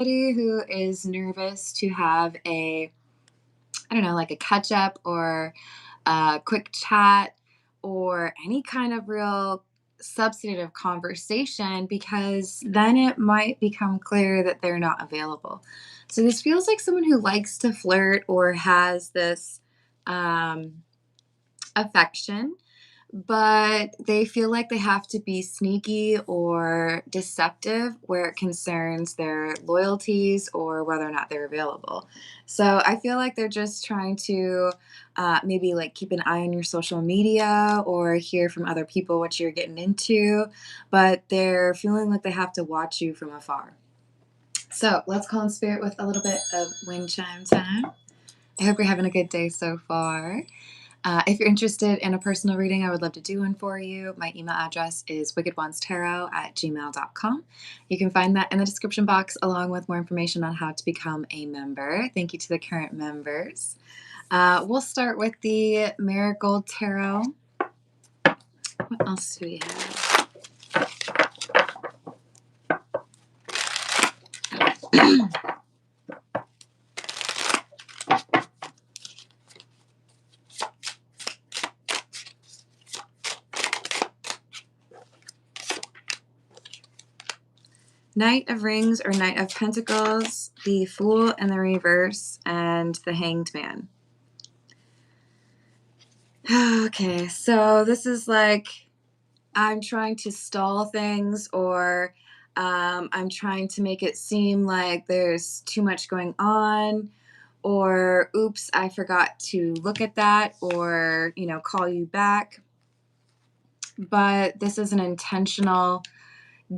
Somebody who is nervous to have a, I don't know, like a catch up or a quick chat or any kind of real substantive conversation because then it might become clear that they're not available. So this feels like someone who likes to flirt or has this um, affection, but they feel like they have to be sneaky or deceptive where it concerns their loyalties or whether or not they're available. So I feel like they're just trying to maybe like keep an eye on your social media or hear from other people what you're getting into, but they're feeling like they have to watch you from afar. So let's call in spirit with a little bit of wind chime time. I hope you're having a good day so far. If you're interested in a personal reading, I would love to do one for you. My email address is wickedonestarot@gmail.com. You can find that in the description box along with more information on how to become a member. Thank you to the current members. We'll start with the Marigold Tarot. What else do we have? Knight of Rings or Knight of Pentacles, the Fool in the reverse, and the Hanged Man. Okay, so this is like I'm trying to stall things or I'm trying to make it seem like there's too much going on or oops, I forgot to look at that or, call you back. But this is an intentional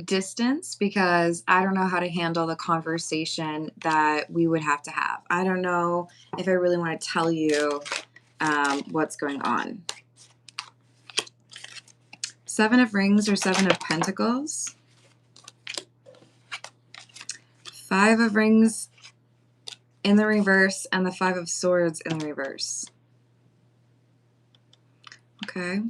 distance because I don't know how to handle the conversation that we would have to have. I don't know if I really want to tell you what's going on. Seven of Rings or Seven of Pentacles. Five of Rings in the reverse and the Five of Swords in the reverse. Okay.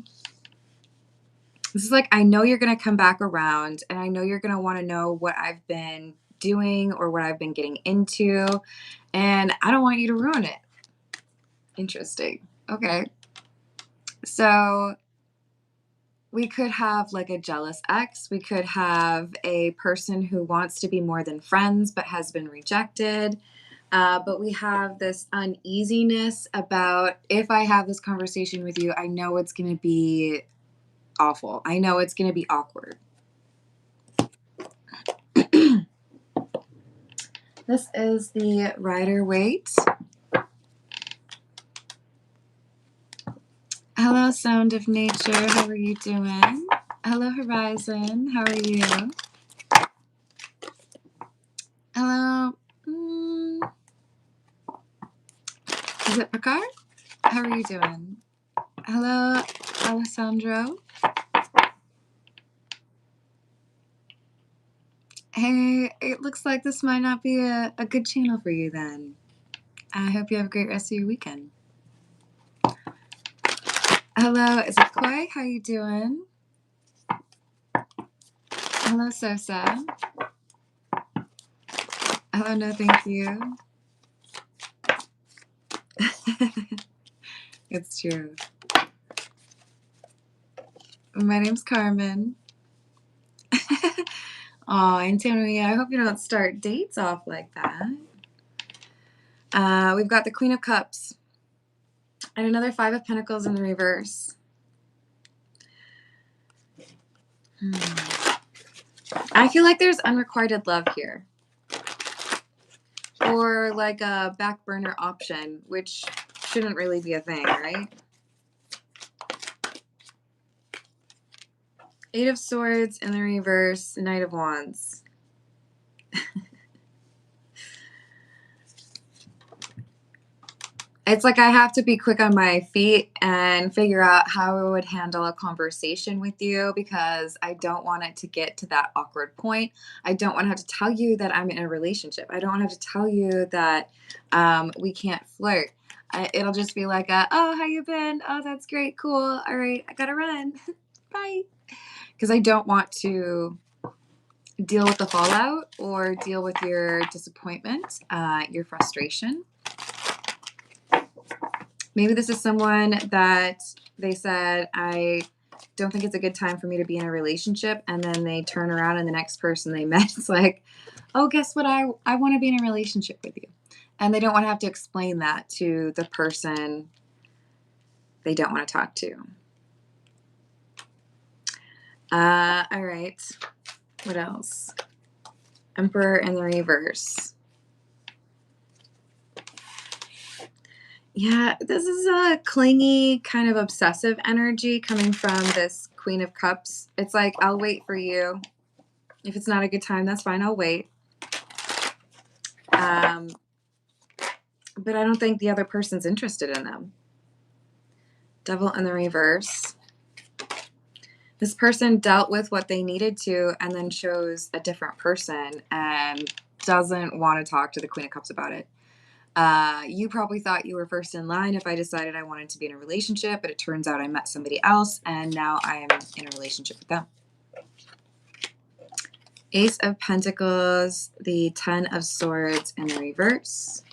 This is like, I know you're going to come back around and I know you're going to want to know what I've been doing or what I've been getting into, and I don't want you to ruin it. Interesting. Okay. So we could have like a jealous ex. We could have a person who wants to be more than friends but has been rejected. But we have this uneasiness about if I have this conversation with you, I know it's going to be awful. I know it's going to be awkward. This is the Rider-Waite. Hello, Sound of Nature. How are you doing? Hello, Horizon. How are you? Hello. Is it Picard? How are you doing? Hello, Alessandro. Hey, it looks like this might not be a good channel for you then. I hope you have a great rest of your weekend. Hello, is it Koi? How you doing? Hello, Sosa. Hello, no thank you. It's true. My name's Carmen. Oh, Antonia, I hope you don't start dates off like that. We've got the Queen of Cups and another Five of Pentacles in the reverse. I feel like there's unrequited love here. Or like a back burner option, which shouldn't really be a thing, right? Eight of Swords in the reverse, Knight of Wands. It's like I have to be quick on my feet and figure out how I would handle a conversation with you because I don't want it to get to that awkward point. I don't want to have to tell you that I'm in a relationship. I don't want to have to tell you that we can't flirt. It'll just be like, oh, how you been? Oh, that's great. Cool. All right. I got to run. Bye. Because I don't want to deal with the fallout or deal with your disappointment, your frustration. Maybe this is someone that they said, I don't think it's a good time for me to be in a relationship. And then they turn around and the next person they met is like, oh, guess what? I want to be in a relationship with you. And they don't want to have to explain that to the person they don't want to talk to. All right. What else? Emperor in the reverse. Yeah, this is a clingy, kind of obsessive energy coming from this Queen of Cups. It's like, I'll wait for you. If it's not a good time, that's fine. I'll wait. But I don't think the other person's interested in them. Devil in the reverse. This person dealt with what they needed to and then chose a different person and doesn't want to talk to the Queen of Cups about it. You probably thought you were first in line if I decided I wanted to be in a relationship, but it turns out I met somebody else and now I am in a relationship with them. Ace of Pentacles, the Ten of Swords in the reverse,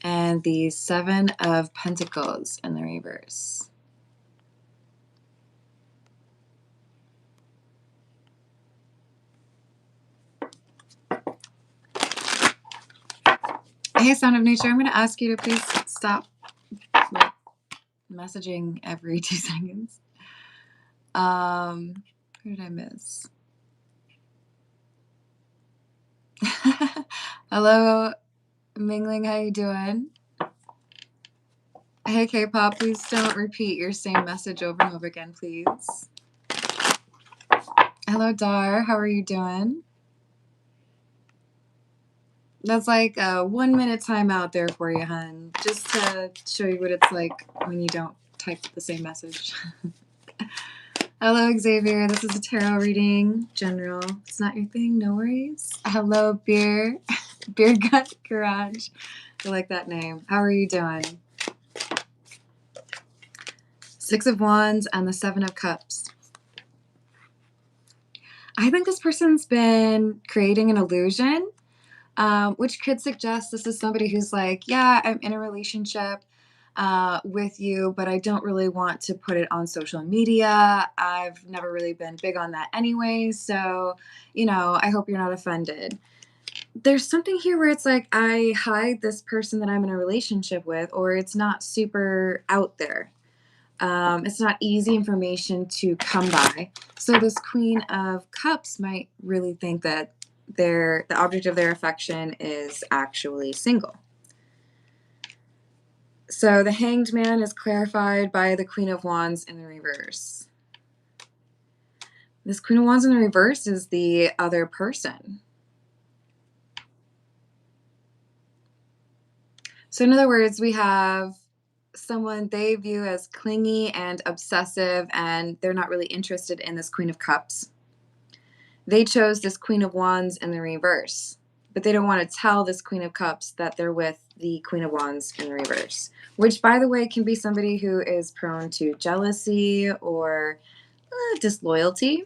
and the Seven of Pentacles in the reverse. Hey, Sound of Nature, I'm going to ask you to please stop messaging every 2 seconds. Who did I miss? Hello, Mingling, how you doing? Hey, K-pop, please don't repeat your same message over and over again, please. Hello, Dar, how are you doing? That's like a 1 minute timeout there for you, hun, just to show you what it's like when you don't type the same message. Hello, Xavier. This is a tarot reading. General. It's not your thing. No worries. Hello, Beer. Beer Gut Garage. I like that name. How are you doing? Six of Wands and the Seven of Cups. I think this person's been creating an illusion, which could suggest this is somebody who's like, yeah, I'm in a relationship with you, but I don't really want to put it on social media. I've never really been big on that anyway. So, I hope you're not offended. There's something here where it's like, I hide this person that I'm in a relationship with, or it's not super out there. It's not easy information to come by. So this Queen of Cups might really think that the object of their affection is actually single. So the Hanged Man is clarified by the Queen of Wands in the reverse. This Queen of Wands in the reverse is the other person. So in other words, we have someone they view as clingy and obsessive, and they're not really interested in this Queen of Cups. They chose this Queen of Wands in the reverse, but they don't want to tell this Queen of Cups that they're with the Queen of Wands in the reverse, which, by the way, can be somebody who is prone to jealousy or disloyalty,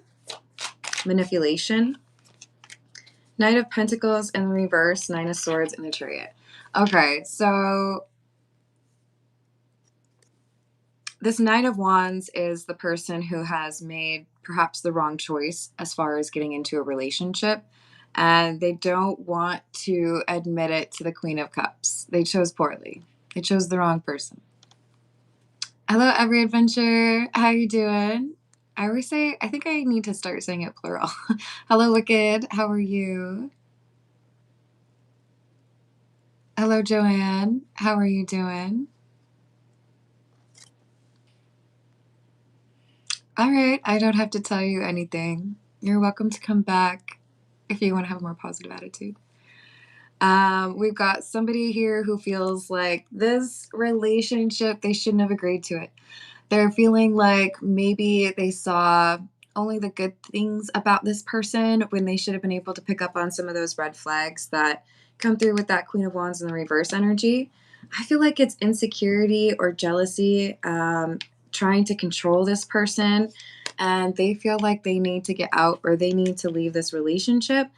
manipulation. Knight of Pentacles in the reverse, Nine of Swords in the Chariot. Okay, so this Knight of Wands is the person who has made perhaps the wrong choice as far as getting into a relationship, and they don't want to admit it to the Queen of Cups. They chose poorly. They chose the wrong person. Hello, Every Adventure. How you doing? I always say, I think I need to start saying it plural. Hello, Wicked. How are you? Hello, Joanne. How are you doing? All right. I don't have to tell you anything. You're welcome to come back if you want to have a more positive attitude. We've got somebody here who feels like this relationship, they shouldn't have agreed to it. They're feeling like maybe they saw only the good things about this person when they should have been able to pick up on some of those red flags that come through with that Queen of Wands in the reverse energy. I feel like it's insecurity or jealousy, trying to control this person. and they feel like they need to get out or they need to leave this relationship,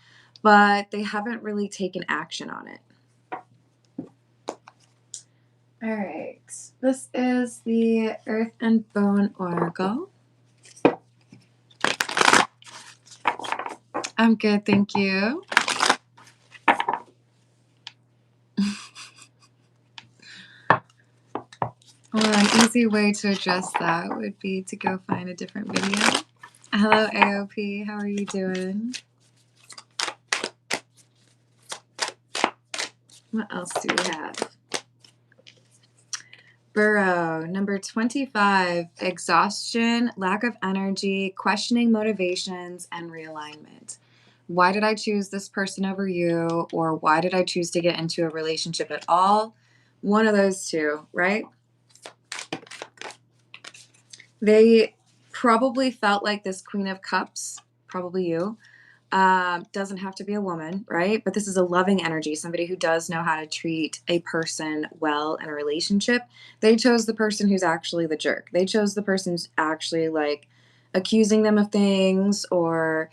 but they haven't really taken action on it. All right, this is the Earth and Bone Oracle. I'm good, thank you. Well, an easy way to address that would be to go find a different video. Hello, AOP. How are you doing? What else do we have? Burrow, number 25, exhaustion, lack of energy, questioning motivations, and realignment. Why did I choose this person over you? Or why did I choose to get into a relationship at all? One of those two, right? They probably felt like this Queen of Cups, probably you, doesn't have to be a woman, right? But this is a loving energy, somebody who does know how to treat a person well in a relationship. They chose the person who's actually the jerk. They chose the person who's actually like accusing them of things or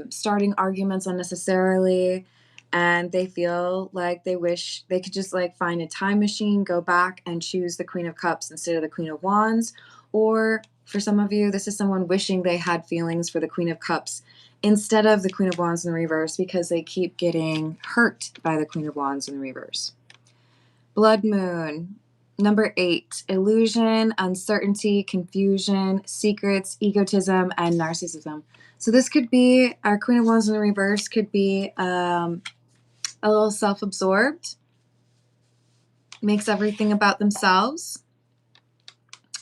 starting arguments unnecessarily. And they feel like they wish they could just like find a time machine, go back and choose the Queen of Cups instead of the Queen of Wands. Or for some of you, this is someone wishing they had feelings for the Queen of Cups instead of the Queen of Wands in the reverse because they keep getting hurt by the Queen of Wands in the reverse. Blood Moon, number 8, illusion, uncertainty, confusion, secrets, egotism, and narcissism. So this could be, our Queen of Wands in the reverse could be a little self-absorbed, makes everything about themselves.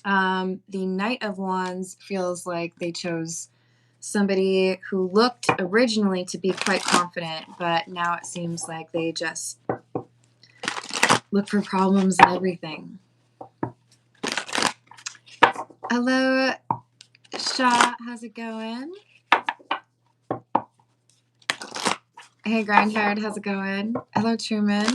The Knight of Wands feels like they chose somebody who looked originally to be quite confident, but now it seems like they just look for problems and everything. Hello, Shah. How's it going? Hey, Grindhard. How's it going? Hello, Truman.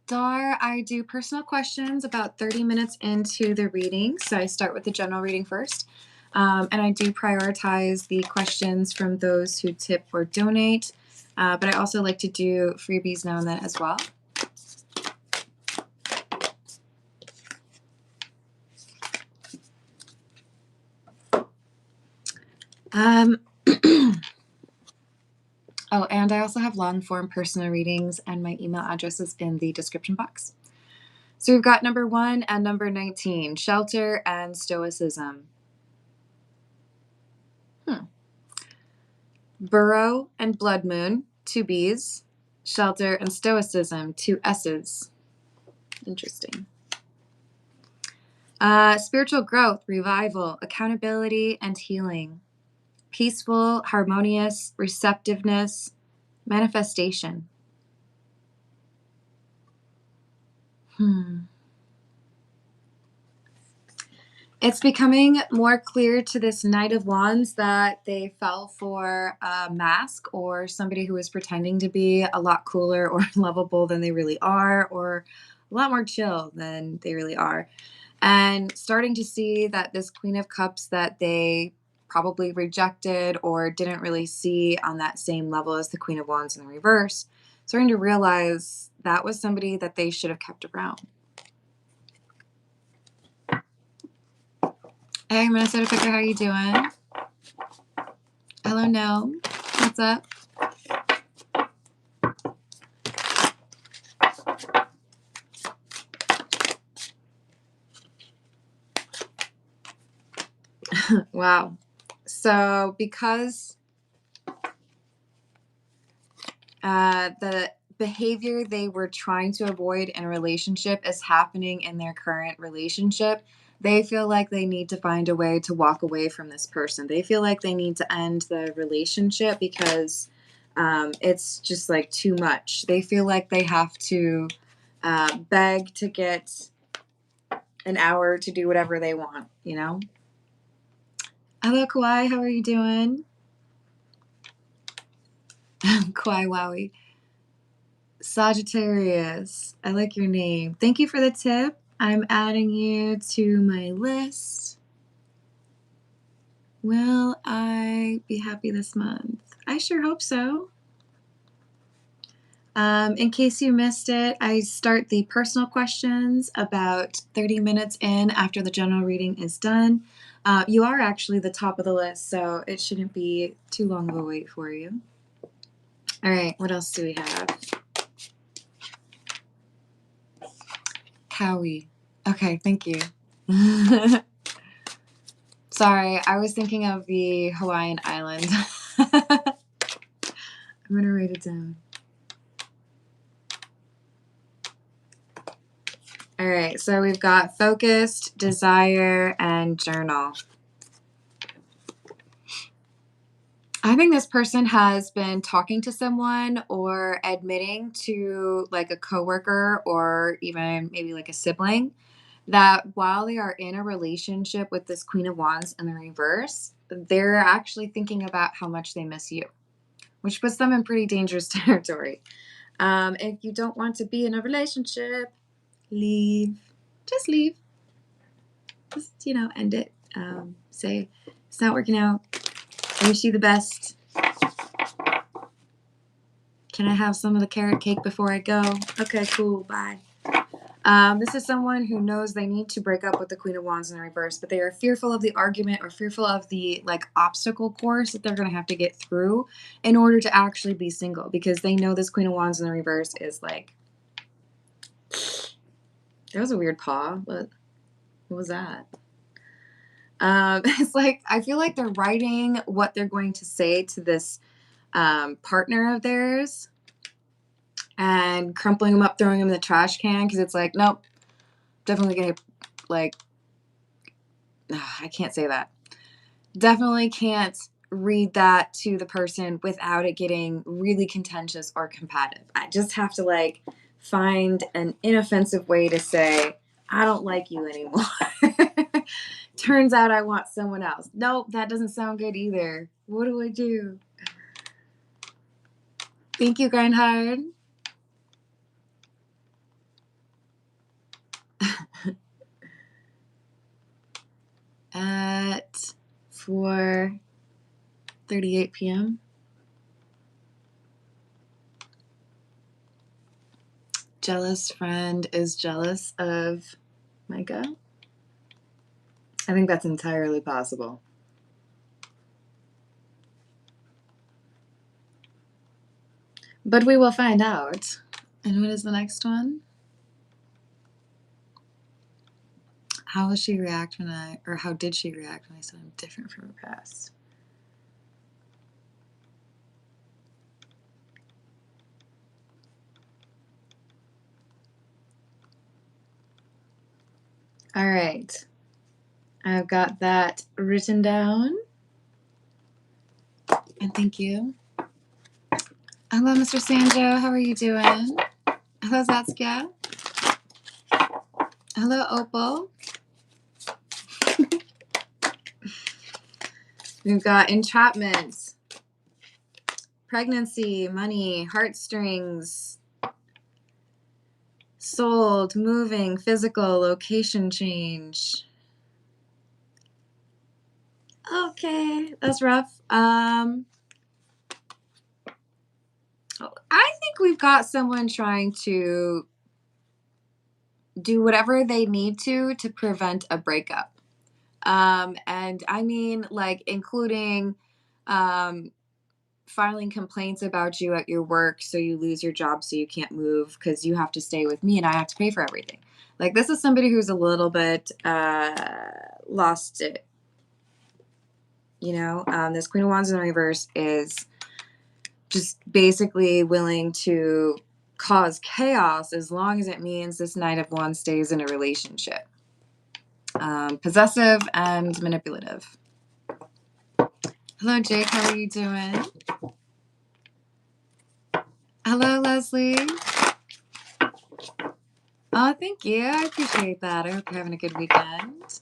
Dar, I do personal questions about 30 minutes into the reading. So I start with the general reading first. And I do prioritize the questions from those who tip or donate. But I also like to do freebies now and then as well. Oh, and I also have long-form personal readings, and my email address is in the description box. So we've got number 1 and number 19, shelter and stoicism. Burrow and blood moon, 2 B's. Shelter and stoicism, 2 S's. Interesting. Spiritual growth, revival, accountability, and healing. Peaceful, harmonious, receptiveness, manifestation. It's becoming more clear to this Knight of Wands that they fell for a mask or somebody who is pretending to be a lot cooler or lovable than they really are, or a lot more chill than they really are. And starting to see that this Queen of Cups that they probably rejected or didn't really see on that same level as the Queen of Wands in the reverse, starting to realize that was somebody that they should have kept around. Hey, Minnesota Picker, how you doing? Hello, no. What's up? Wow. So because the behavior they were trying to avoid in a relationship is happening in their current relationship, they feel like they need to find a way to walk away from this person. They feel like they need to end the relationship because it's just like too much. They feel like they have to beg to get an hour to do whatever they want, you know? Hello, Kawhi. How are you doing? Kawhi Wowie. Sagittarius. I like your name. Thank you for the tip. I'm adding you to my list. Will I be happy this month? I sure hope so. In case you missed it, I start the personal questions about 30 minutes in after the general reading is done. You are actually the top of the list, so it shouldn't be too long of a wait for you. All right, what else do we have? Cowie. Okay, thank you. Sorry, I was thinking of the Hawaiian island. I'm going to write it down. All right, so we've got focused, desire, and journal. I think this person has been talking to someone or admitting to like a coworker or even maybe like a sibling that while they are in a relationship with this Queen of Wands in the reverse, they're actually thinking about how much they miss you, which puts them in pretty dangerous territory. If you don't want to be in a relationship, leave. Just leave. Just, end it. Say, it's not working out. I wish you the best. Can I have some of the carrot cake before I go? Okay, cool. Bye. This is someone who knows they need to break up with the Queen of Wands in the reverse, but they are fearful of the argument or fearful of the obstacle course that they're going to have to get through in order to actually be single, because they know this Queen of Wands in the reverse is like, that was a weird paw. What was that? It's like, I feel like they're writing what they're going to say to this partner of theirs and crumpling them up, throwing them in the trash can, because it's like, nope, definitely gonna, I can't say that. Definitely can't read that to the person without it getting really contentious or combative. I just have to find an inoffensive way to say, I don't like you anymore. Turns out I want someone else. Nope, that doesn't sound good either. What do I do? Thank you, Grindhard. At 4:38 p.m. Jealous friend is jealous of Micah. I think that's entirely possible. But we will find out. And what is the next one? How will she react how did she react when I said I'm different from her past? All right. I've got that written down. And thank you. Hello, Mr. Sanjo. How are you doing? Hello, Zatsukia. Hello, Opal. We've got entrapment, pregnancy, money, heartstrings, sold, moving, physical, location change. Okay, that's rough. I think we've got someone trying to do whatever they need to prevent a breakup. And I mean, including filing complaints about you at your work so you lose your job so you can't move because you have to stay with me and I have to pay for everything. This is somebody who's a little bit lost it. This Queen of Wands in the reverse is just basically willing to cause chaos as long as it means this Knight of Wands stays in a relationship. Possessive and manipulative. Hello, Jake. How are you doing? Hello, Leslie. Oh, thank you. I appreciate that. I hope you're having a good weekend.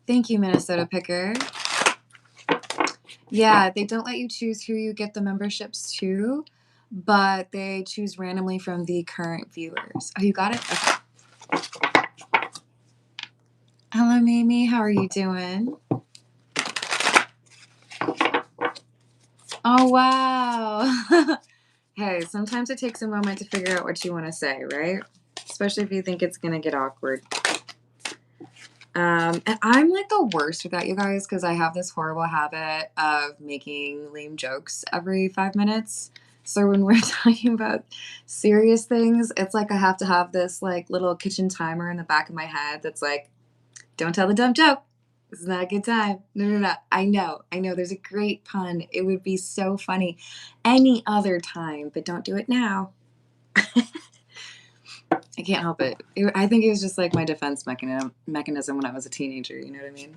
Thank you, Minnesota Picker. Yeah, they don't let you choose who you get the memberships to, but they choose randomly from the current viewers. Oh, you got it? Okay. Hello, Mimi. How are you doing? Oh, wow. Hey, sometimes it takes a moment to figure out what you want to say, right? Especially if you think it's going to get awkward. And I'm like the worst with that, you guys, because I have this horrible habit of making lame jokes every 5 minutes. So when we're talking about serious things, it's like I have to have this like little kitchen timer in the back of my head that's like, don't tell the dumb joke. This is not a good time. No, no, no. I know. There's a great pun. It would be so funny any other time, but don't do it now. I can't help it. I think it was just like my defense mechanism when I was a teenager. You know what I mean?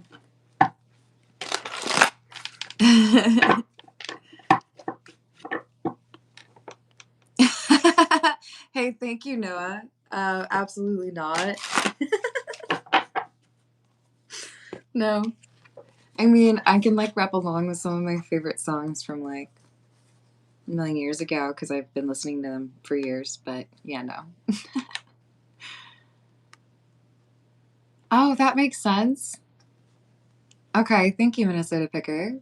Hey, thank you, Noah. Absolutely not. No. I mean, I can like rap along with some of my favorite songs from like a million years ago because I've been listening to them for years, but yeah, no. Oh, that makes sense. Okay, thank you, Minnesota Picker.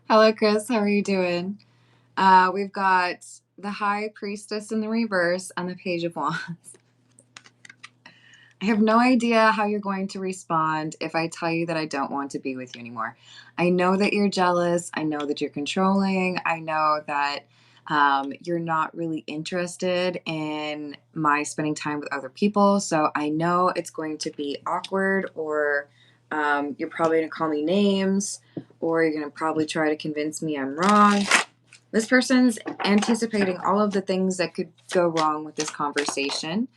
Hello, Chris. How are you doing? We've got the High Priestess in the reverse and the Page of Wands. I have no idea how you're going to respond if I tell you that I don't want to be with you anymore. I know that you're jealous. I know that you're controlling. I know that you're not really interested in my spending time with other people. So I know it's going to be awkward, or you're probably going to call me names, or you're going to probably try to convince me I'm wrong. This person's anticipating all of the things that could go wrong with this conversation.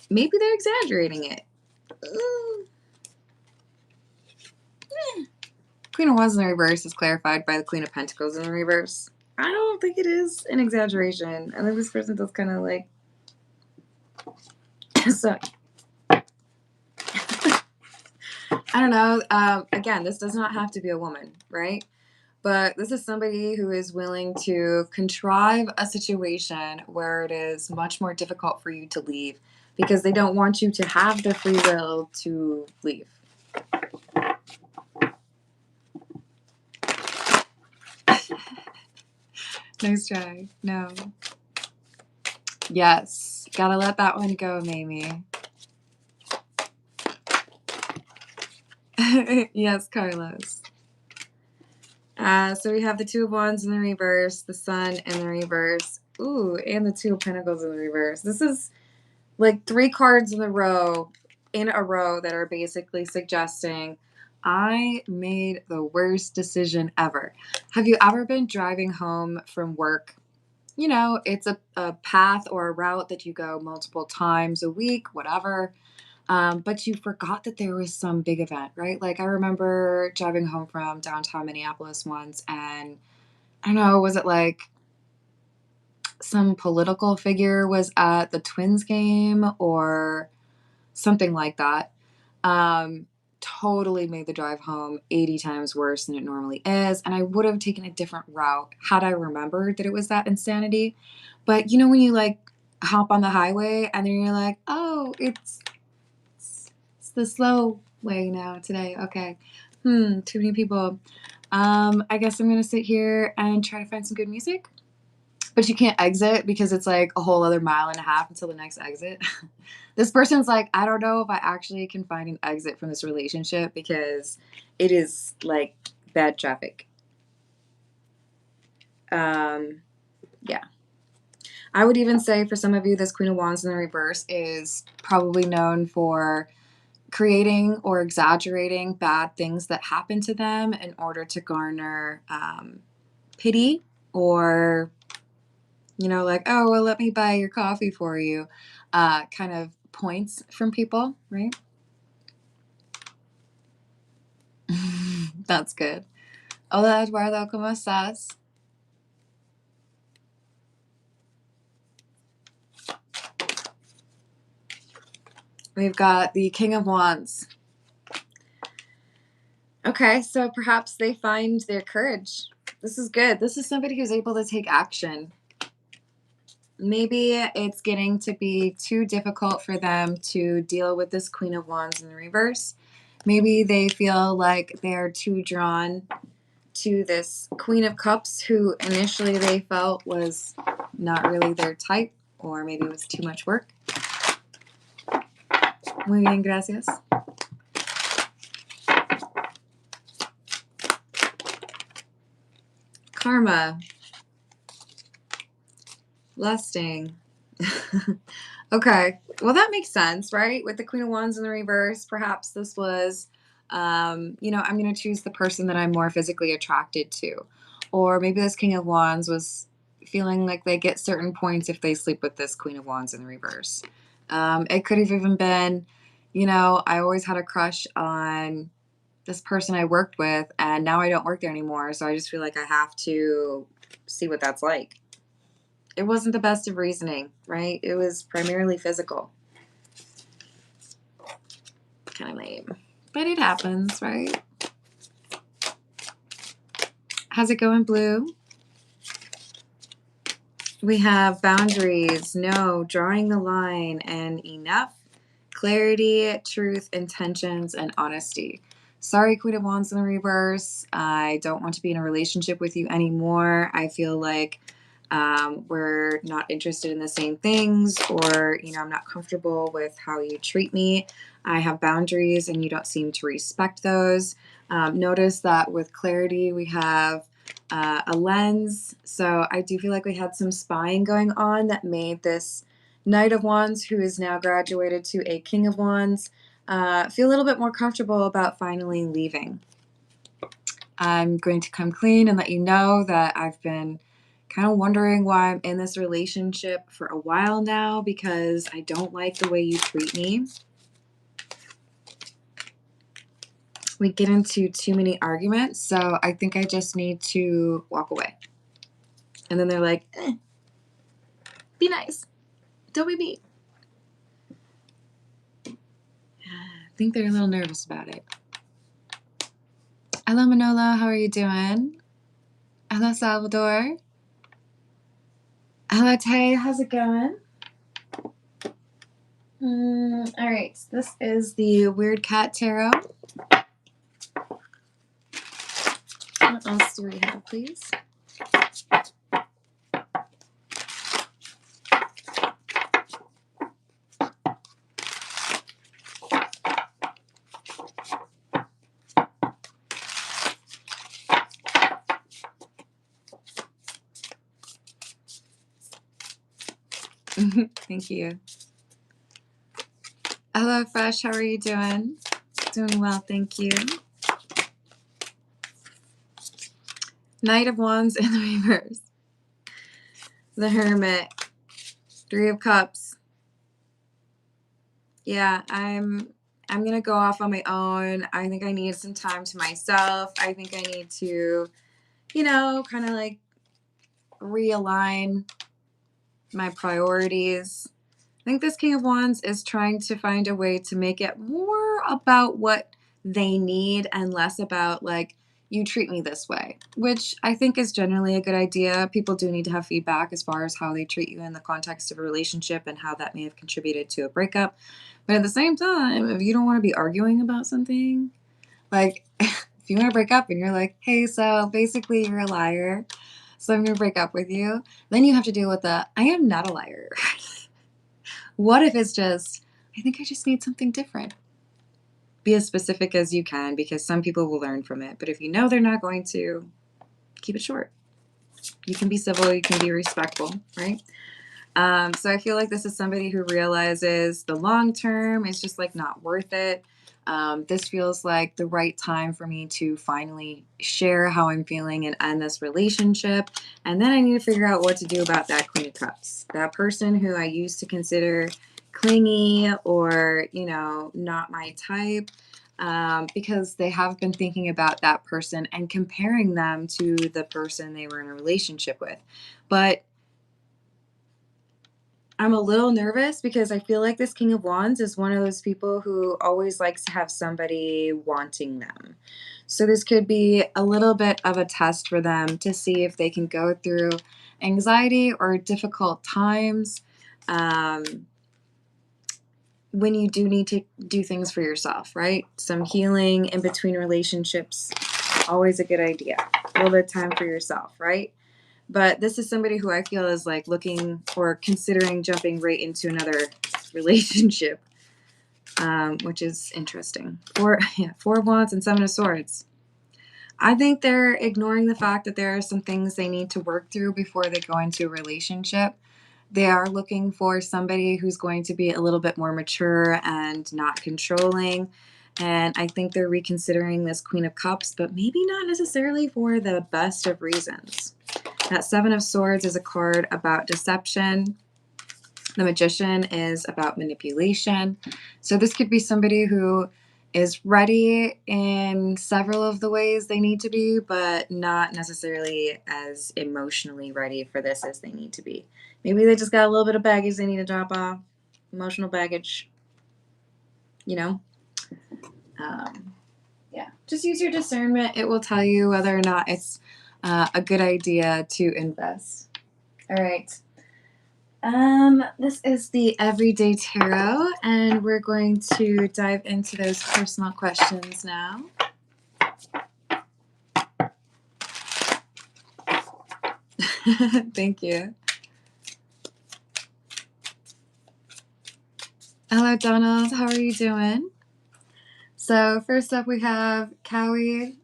Maybe they're exaggerating it. Queen of Wands in the reverse is clarified by the Queen of Pentacles in the reverse. I don't think it is an exaggeration. I think this person does kind of like. So, I don't know. Again, this does not have to be a woman, right? But this is somebody who is willing to contrive a situation where it is much more difficult for you to leave because they don't want you to have the free will to leave. Nice try. No. Yes. Gotta let that one go, Mamie. Yes, Carlos. So we have the Two of Wands in the reverse, the Sun in the reverse. Ooh, and the Two of Pentacles in the reverse. This is like 3 cards in a row that are basically suggesting I made the worst decision ever. Have you ever been driving home from work? You know, it's a path or a route that you go multiple times a week, whatever. But you forgot that there was some big event, right? Like I remember driving home from downtown Minneapolis once, and I don't know, was it like some political figure was at the Twins game or something like that? Um, Totally made the drive home 80 times worse than it normally is. And I would have taken a different route had I remembered that it was that insanity. But you know, when you like hop on the highway and then you're like, oh, it's the slow way now today. Okay. Too many people. I guess I'm gonna sit here and try to find some good music. But you can't exit because it's like a whole other mile and a half until the next exit. This person's like, I don't know if I actually can find an exit from this relationship because it is like bad traffic. Yeah. I would even say for some of you, this Queen of Wands in the reverse is probably known for creating or exaggerating bad things that happen to them in order to garner pity, or, you know, like, oh, well, let me buy your coffee for you, kind of points from people, right? That's good. Hola, Eduardo, ¿cómo estás? We've got the King of Wands Okay, so perhaps they find their courage. This is good. This is somebody who's able to take action. Maybe it's getting to be too difficult for them to deal with this Queen of Wands in the reverse. Maybe they feel like they're too drawn to this Queen of Cups, who initially they felt was not really their type, or maybe it was too much work. Muy bien, gracias. Karma. Lusting. Okay. Well, that makes sense, right? With the Queen of Wands in the reverse, perhaps this was, I'm going to choose the person that I'm more physically attracted to. Or maybe this King of Wands was feeling like they get certain points if they sleep with this Queen of Wands in the reverse. It could have even been, I always had a crush on this person I worked with, and now I don't work there anymore. So I just feel like I have to see what that's like. It wasn't the best of reasoning, right? It was primarily physical. Kind of lame. But it happens, right? How's it going, Blue? We have boundaries, no, drawing the line, and enough. Clarity, truth, intentions, and honesty. Sorry, Queen of Wands in the reverse. I don't want to be in a relationship with you anymore. I feel like we're not interested in the same things, or, I'm not comfortable with how you treat me. I have boundaries and you don't seem to respect those. Notice that with clarity, we have a lens. So I do feel like we had some spying going on that made this Knight of Wands, who is now graduated to a King of Wands, feel a little bit more comfortable about finally leaving. I'm going to come clean and let you know that I've been kind of wondering why I'm in this relationship for a while now, because I don't like the way you treat me. We get into too many arguments, so I think I just need to walk away. And then they're like, be nice. Don't be mean. I think they're a little nervous about it. Hello, Manolo. How are you doing? Hello, Salvador. Hello, Tay. How's it going? All right. This is the Weird Cat Tarot. What else do we have, please? Thank you. Hello, Fresh. How are you doing? Doing well, thank you. Knight of Wands in the reverse. The Hermit. Three of Cups. Yeah, I'm gonna go off on my own. I think I need some time to myself. I think I need to, kind of like realign my priorities. I think this King of Wands is trying to find a way to make it more about what they need and less about, like, you treat me this way, which I think is generally a good idea. People do need to have feedback as far as how they treat you in the context of a relationship and how that may have contributed to a breakup. But at the same time, if you don't want to be arguing about something, like, if you want to break up and you're like, hey, so basically you're a liar, so I'm going to break up with you, then you have to deal with the, I am not a liar. What if it's just, I think I just need something different? Be as specific as you can, because some people will learn from it. But if you know they're not going to, keep it short. You can be civil, you can be respectful, right? So I feel like this is somebody who realizes the long term is just like not worth it. This feels like the right time for me to finally share how I'm feeling and end this relationship. And then I need to figure out what to do about that Queen of Cups. That person who I used to consider clingy or, not my type, because they have been thinking about that person and comparing them to the person they were in a relationship with. But I'm a little nervous because I feel like this King of Wands is one of those people who always likes to have somebody wanting them. So this could be a little bit of a test for them to see if they can go through anxiety or difficult times when you do need to do things for yourself, right? Some healing in between relationships, always a good idea. A little bit of time for yourself, right? But this is somebody who I feel is like looking or considering jumping right into another relationship, which is interesting. Four of Wands and Seven of Swords. I think they're ignoring the fact that there are some things they need to work through before they go into a relationship. They are looking for somebody who's going to be a little bit more mature and not controlling. And I think they're reconsidering this Queen of Cups, but maybe not necessarily for the best of reasons. That Seven of Swords is a card about deception. The Magician is about manipulation. So this could be somebody who is ready in several of the ways they need to be, but not necessarily as emotionally ready for this as they need to be. Maybe they just got a little bit of baggage they need to drop off. Emotional baggage, you know? Yeah, just use your discernment. It will tell you whether or not it's a good idea to invest. All right. This is the Everyday Tarot, and we're going to dive into those personal questions now. Thank you. Hello, Donald. How are you doing? So first up, we have Cowie.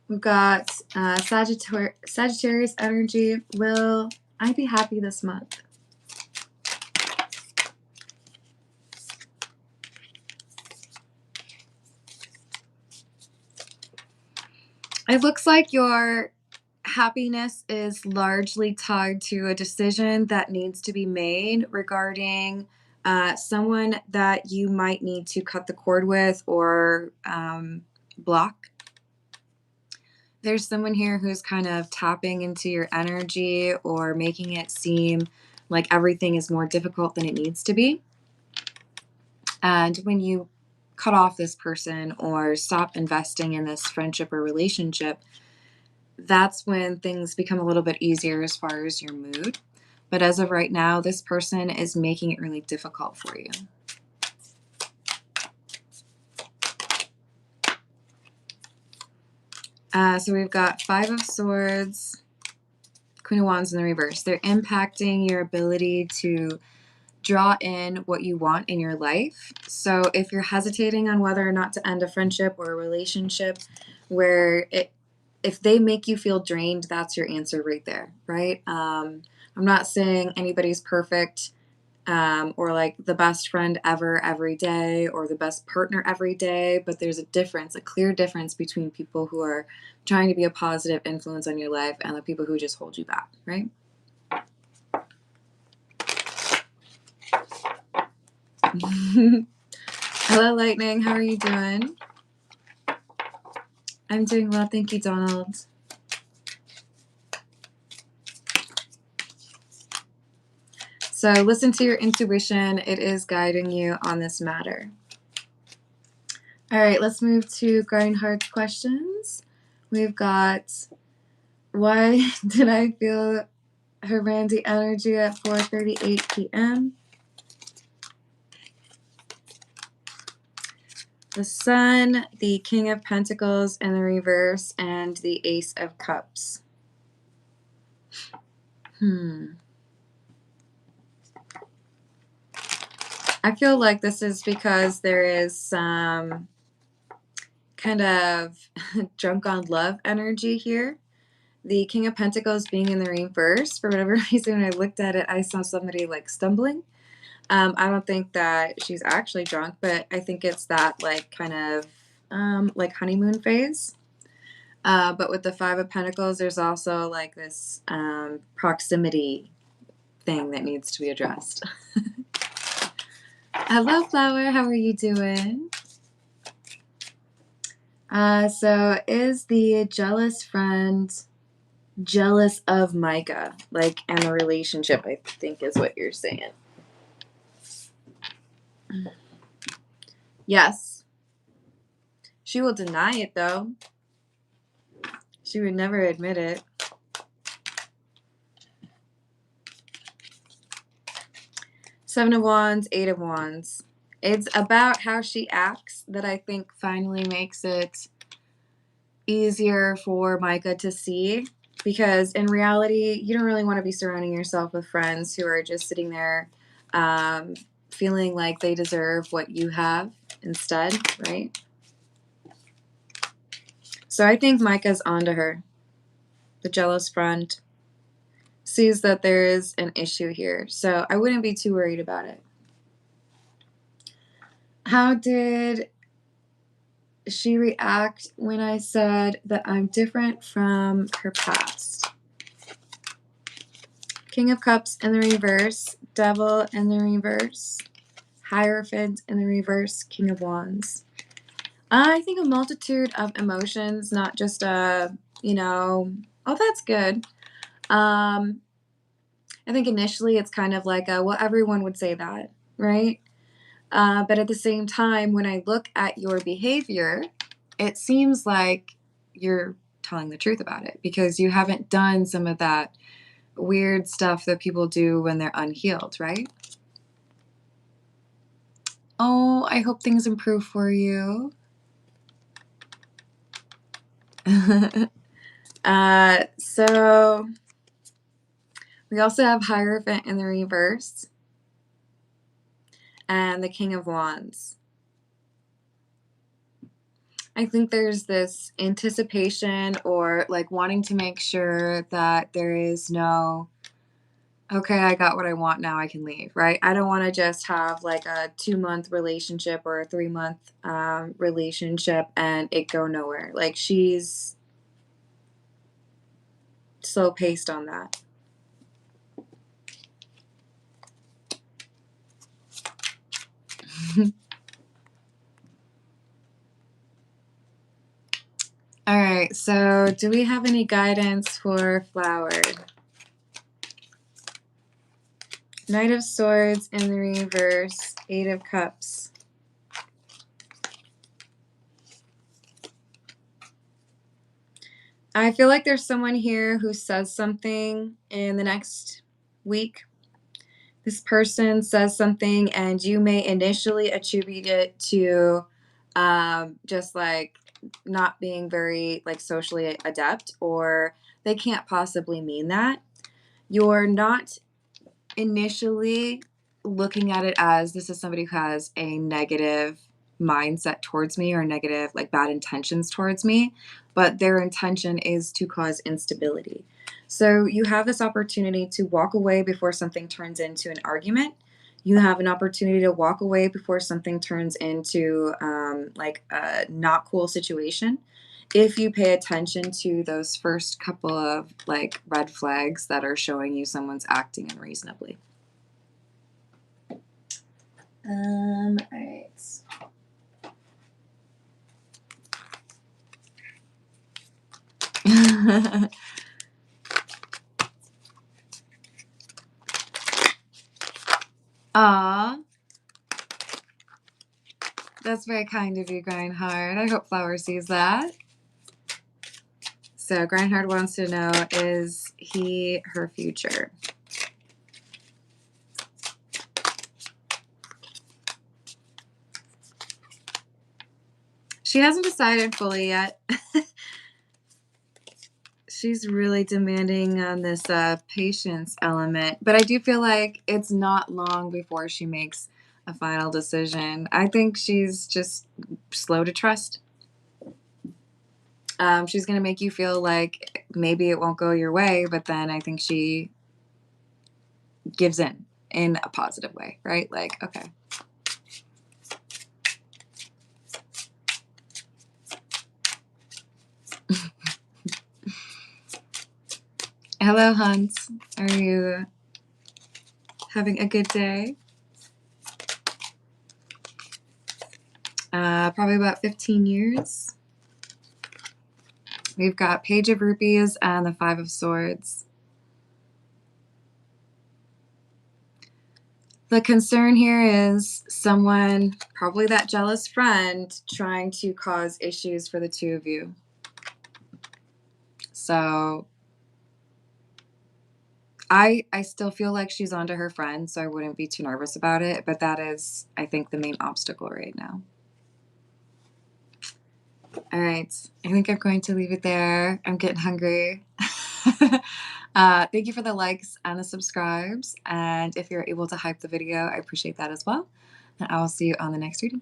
We've got Sagittarius energy. Will I be happy this month? It looks like your happiness is largely tied to a decision that needs to be made regarding someone that you might need to cut the cord with or block. There's someone here who's kind of tapping into your energy or making it seem like everything is more difficult than it needs to be. And when you cut off this person or stop investing in this friendship or relationship, that's when things become a little bit easier as far as your mood. But as of right now, this person is making it really difficult for you. So we've got Five of Swords, Queen of Wands in the reverse. They're impacting your ability to draw in what you want in your life. So if you're hesitating on whether or not to end a friendship or a relationship if they make you feel drained, that's your answer right there, right? I'm not saying anybody's perfect or like the best friend ever every day or the best partner every day, but there's a clear difference between people who are trying to be a positive influence on your life and the people who just hold you back, right? Hello, Lightning. How are you doing? I'm doing well. Thank you, Donald. So listen to your intuition. It is guiding you on this matter. All right, let's move to Garden Heart's questions. We've got, why did I feel her Randy energy at 4:38 p.m.? The Sun, the King of Pentacles in the reverse, and the Ace of Cups. I feel like this is because there is some kind of drunk on love energy here. The King of Pentacles being in the reverse, for whatever reason, when I looked at it, I saw somebody like stumbling. I don't think that she's actually drunk, but I think it's that like kind of like honeymoon phase. But with the Five of Pentacles, there's also like this proximity thing that needs to be addressed. Hello, Flower. How are you doing? So is the jealous friend jealous of Micah, like, and the relationship, I think is what you're saying. Yes. She will deny it, though. She would never admit it. Seven of Wands, Eight of Wands. It's about how she acts that I think finally makes it easier for Micah to see, because in reality, you don't really want to be surrounding yourself with friends who are just sitting there feeling like they deserve what you have instead, right? So I think Micah's onto her. The jealous friend sees that there is an issue here, so I wouldn't be too worried about it. How did she react when I said that I'm different from her past? King of Cups in the reverse, Devil in the reverse, Hierophant in the reverse, King of Wands. I think a multitude of emotions, not just oh, that's good. I think initially it's kind of like well, everyone would say that, right? But at the same time, when I look at your behavior, it seems like you're telling the truth about it, because you haven't done some of that weird stuff that people do when they're unhealed, right? Oh, I hope things improve for you. So we also have Hierophant in the reverse and the King of Wands. I think there's this anticipation or like wanting to make sure that there is no, okay, I got what I want, now I can leave, right? I don't want to just have like a 2-month relationship or a 3-month relationship and it go nowhere. Like, she's slow paced on that. All right, so do we have any guidance for Flower? Knight of Swords in the reverse, Eight of Cups. I feel like there's someone here who says something in the next week. This person says something and you may initially attribute it to just like not being very like socially adept, or they can't possibly mean that. You're not initially looking at it as this is somebody who has a negative mindset towards me or negative, like bad intentions towards me, but their intention is to cause instability. So you have this opportunity to walk away before something turns into an argument. You have an opportunity to walk away before something turns into like a not cool situation. If you pay attention to those first couple of like red flags that are showing you someone's acting unreasonably. All right. Aw. That's very kind of you, Grindhard. I hope Flower sees that. So Grindhard wants to know, is he her future? She hasn't decided fully yet. She's really demanding on this patience element, but I do feel like it's not long before she makes a final decision. I think she's just slow to trust. She's going to make you feel like maybe it won't go your way, but then I think she gives in a positive way, right? Like, okay. Hello, Hans. Are you having a good day? Probably about 15 years. We've got Page of Rupees and the Five of Swords. The concern here is someone, probably that jealous friend, trying to cause issues for the two of you. So I still feel like she's onto her friend, so I wouldn't be too nervous about it. But that is, I think, the main obstacle right now. All right. I think I'm going to leave it there. I'm getting hungry. Thank you for the likes and the subscribes. And if you're able to hype the video, I appreciate that as well. And I will see you on the next reading.